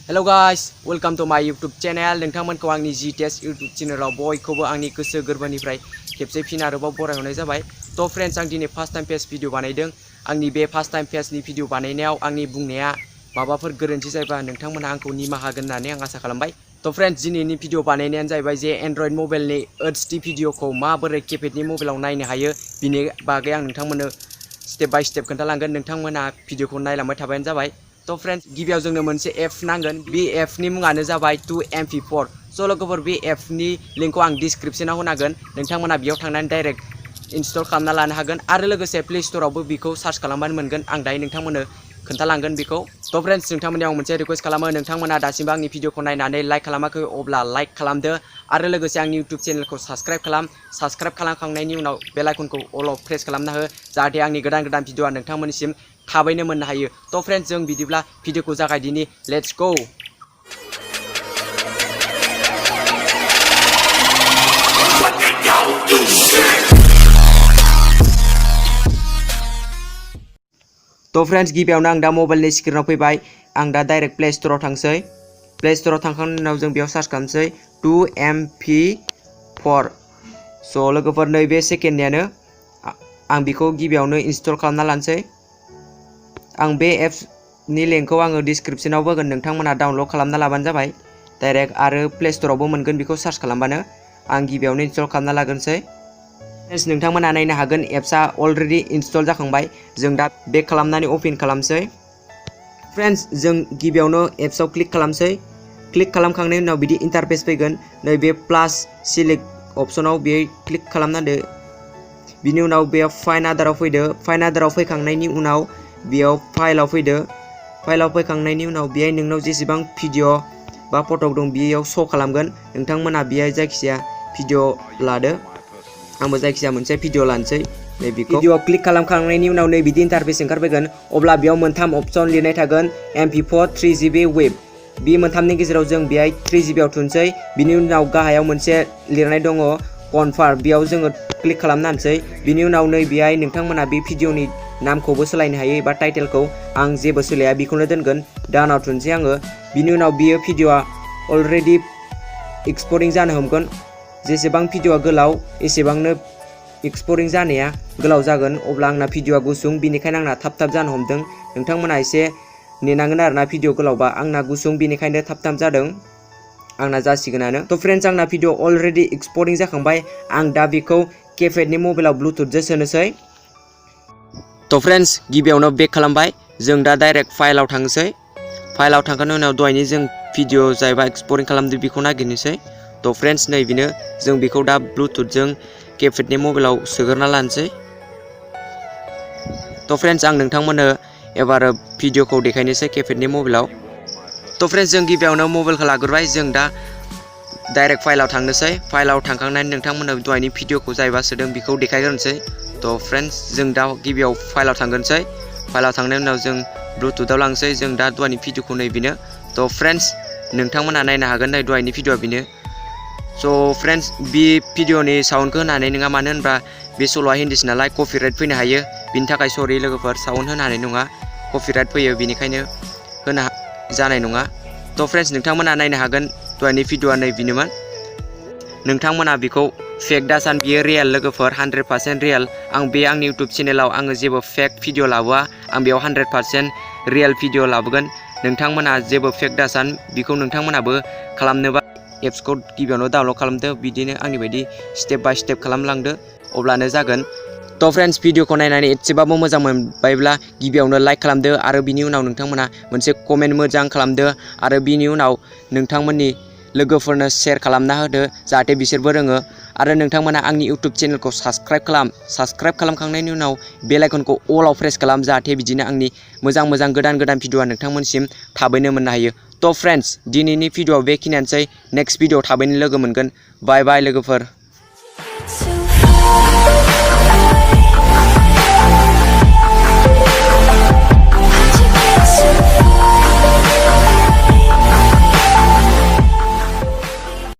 Hello guys, welcome to my YouTube channel. नोंथांमोनखौ आंनि GTS YouTube चेनेलाव बयखौबो आंनि गोसो गोरबोनिफ्राय खेबसे फिन आरोबाव बरायहरनाय जाबाय। तो फ्रेंड्स आं दिनै फार्स्ट टाइम पेज भिडिअ बानायदों। आंनि बे फार्स्ट टाइम पेजनि भिडिअ बानायनायाव आंनि बुंनाया माबाफोर गोरोन्थि जायोबा नोंथांमोना आंखौ निमाहा होगोन होननानै आं आसा खालामबाय। तो फ्रेंड्स दिनैनि भिडिअ बानायनायानो जाहैबाय जे एंड्रइड मबाइलनि HD भिडिअखौ माबोरै कीपैडनि मबाइलाव नायनो हायो बिनि बागै आं नोंथांमोननो स्टेप बाय स्टेप खोन्थालांगोन। नोंथांमोना भिडिअखौ नायलांबाय थाबानो जाबाय। तो फ्रेंड्स गिबियाव जोंनो मोनसे एप नांगोन। बे एपनि मुङानो जाबाय 2MP4। स' लोगोफोर बे एपनि लिंकखौ आं डिस्क्रिप्शनाव होनागोन। नोंथांमोना बेयाव थांनानै डाइरेक्ट इनस्टल खालामना लानो हागोन आरो लोगोसे प्ले स्ट'रावबो बेखौ सार्च खालामबानो मोनगोन। आं दायो नोंथांमोननो खोन्थालांगोन बेखौ। तो फ्रेंड्स नोंथांमोननि आं मोनसे रिक्वेस्ट खालामो, नोंथांमोना दासिमबो आंनि भिडिअखौ नायनानै लाइक खालामाखै अब्ला लाइक खालामदो आरो लोगोसे आंनि इउट्युब चेनेलखौ साबस्क्राइब खालाम। साबस्क्राइब खालामखांनायनि उनाव बेल आइकनखौ अलाव प्रेस खालामना हो जाहाथे आंनि गोदान गोदान भिडिअआ नोंथांमोननिसिम थाबैनो मोननो हायो। तो फ्रेंड्स जों बिदिब्ला भिडिअखौ जागायदिनि। Let's go. तो फ्रेंड्स गिबियावनो आं दा मबाइलनि स्क्रिनाव फैबाय। आं दा डाइरेक्ट प्ले स्ट'राव थांसै। प्ले स्ट'राव थांखांनायनि उनाव जों बेयाव सार्च खालामसै 2MP4। स' लोगोफोर नैबे सेकेन्डनियानो आं बेखौ गिबियावनो इनस्टल खालामना लानोसै। आं बे एप्सनि लिंकखौ आङो डिस्क्रिप्शनाव होगोन, नोंथांमोना डाउनलड खालामना लाबानो जाबाय डाइरेक्ट, आरो प्ले स्ट'रावबो मोनगोन बेखौ सार्च खालामबानो। आं गिबियावनो इनस्टल खालामना लागोनसै। फ्रेंड्स नोंथांमोना नायनो हागोन एप्सआ अलरेडि इनस्टल जाखांबाय। जों दा बेक खालामनानै अपेन खालामसै। फ्रेंड्स जों गिबियावनो एप्सआव क्लिक खालामसै। क्लिक खालामखांनायनि उनाव बिदि इन्टारफेस फैगोन। नैबे प्लास सिलेक्ट अप्शनाव बेयो क्लिक खालामना होदो। बिनि उनाव बेयाव फाइन्ड आदाराव फैदो। फाइन्ड आदाराव फैखांनायनि उनाव बेयाव फाइलाव फैदो। फाइलाव फैखांनायनि उनाव बेहाय नोंनाव जेसेबां भिडिअ बा फट' दं बेयाव श' खालामगोन। नोंथांमोना बेहाय जायखिजाया भिडिअ लादो। आंबो जायखिजाया मोनसे भिडिअ लानोसै। नैबेखौ भिडिअ क्लिक खालामखांनायनि उनाव नै बिदि इन्टारफेस ओंखारफैगोन। अब्ला बेयाव मोनथाम अप्शन लिरनाय थागोन, MP4, 3GB वेब। बे मोनथामनि गेजेराव जों बेहाय 3GBआव थुनसै। बिनि उनाव गाहायाव मोनसे लिरनाय दङ कनफार्म, बेयाव जोङो क्लिक खालामना होनसै। बिनि उनाव नै बेहाय नोंथांमोना बे भिडिअनि नामखौबो सोलायनो हायो एबा टाइटेलखौ। आं जेबो सोलाया, बेखौनो दोनगोन। डानाव थुनसै आङो। बिनि उनाव बियो भिडिअआ अलरेडि एक्सपर्टिं जानो हमगोन। जेसेबां भिडिअआ गोलाव एसेबांनो एक्सपर्टिं जानाया गोलाव जागोन। अब्ला आंना भिडिअआ गुसुं, बेनिखायनो आंना थाब थाब जानो हमदों। नोंथांमोना एसे नेनांगोन आरोना भिडिअ गोलावबा। आंना गुसुं बेनिखायनो थाब थाब जादों। आंना जासिगोनानो। तो फ्रेंड्स आंना भिडिअ अलरेडि एक्सपर्टिं जाखांबाय। आं दा बेखौ कीपैडनि मबाइलाव ब्लुटुथजों सोनोसै। तो फ्रेंड्स गिबियावनो बेक खालामबाय। जों दा डाइरेक्ट फाइलाव थांसै। फाइलाव थांखांनायनि उनाव दहायनि जों भिडिअ जायबा एक्सपर्टिं खालामदों बेखौ नागिरनोसै। तो फ्रेंड्स नै बेनो, जों बेखौ दा ब्लुटुथजों कीपैडनि मबाइलाव सोग्रोना लानोसै। तो फ्रेंड्स आं नोंथांमोननो एबार भिडिअखौ देखायनोसै कीपैडनि मबाइलाव। तो फ्रेंड्स जों गिबियावनो मबाइलखौ लाग्रोबाय। जों दा डाइरेक्ट फाइलाव थांनोसै। फाइलाव थांखांनानै नोंथांमोननो दहायनि भिडिअखौ जायबा सोदों बेखौ देखायग्रोनोसै। तो फ्रेंड्स जों दा गिबियाव फाइलाव थांग्रोनोसै। फाइलाव थांनायनि उनाव जों ब्लुटुथआव लांसै। जों दा दहायनि भिडिअखौ नै बेनो। तो फ्रेंड्स नोंथांमोना नायनो हागोन नै दहायनि भिडिअआ बेनो। स' फ्रेंड्स बे भिडिअनि साउन्डखौ होनानै नङा, मानो होनबा बे सल'आ हिन्दीसो नालाय कपिराइट फैनो हायो। बिनि थाखाय सरि लोगोफोर, साउन्ड होनो हानाय नङा, कपिराइट फैयो, बेनिखायनो होनो जानाय नङा। तो फ्रेंड्स नोंथांमोना नायनो हागोन दहायनि भिडिअआ नै बेनोमोन। नोंथांमोना बेखौ फेक दासान, बियो रियेल लोगोफोर, 100% रियेल। आं बे आंनि इउट्युब चेनेलाव आङो जेबो फेक भिडिअ लाबोआ। आं बेयाव 100% रियेल भिडिअ लाबोगोन। नोंथांमोना जेबो फेक दासान। बेखौ नोंथांमोनाबो खालामनोबा एप्सखौ गिबियावनो डाउनलड खालामदो। बिदिनो आंनि बायदि स्टेप बाय स्टेप खालामलांदो, अब्लानो जागोन। तो फ्रेंड्स भिडिअखौ नायनानै एसेबाबो मोजां मोनबायब्ला गिबियावनो लाइक खालामदो आरो बिनि उनाव नोंथांमोना मोनसे कमेन्ट मोजां खालामदो आरो बिनि उनाव नोंथांमोननि लोगोफोरनो शेयार खालामना होदो जाहाथे बिसोरबो रोङो। आरो नोंथांमोना आंनि इउट्युब चेनेलखौ साबस्क्राइब खालाम। साबस्क्राइब खालामखांनायनि उनाव बेल आइकनखौ अलाव प्रेस खालाम जाहाथे बिदिनो आंनि मोजां मोजां गोदान गोदान भिडिअआ नोंथांमोनसिम थाबैनो मोननो हायो। तो फ्रेंड्स दिनैनि भिडिअआव बेखिनियानोसै। नेक्स्ट भिडिअआव थाबैनो लोगो मोनगोन। बाय बाय लोगोफोर।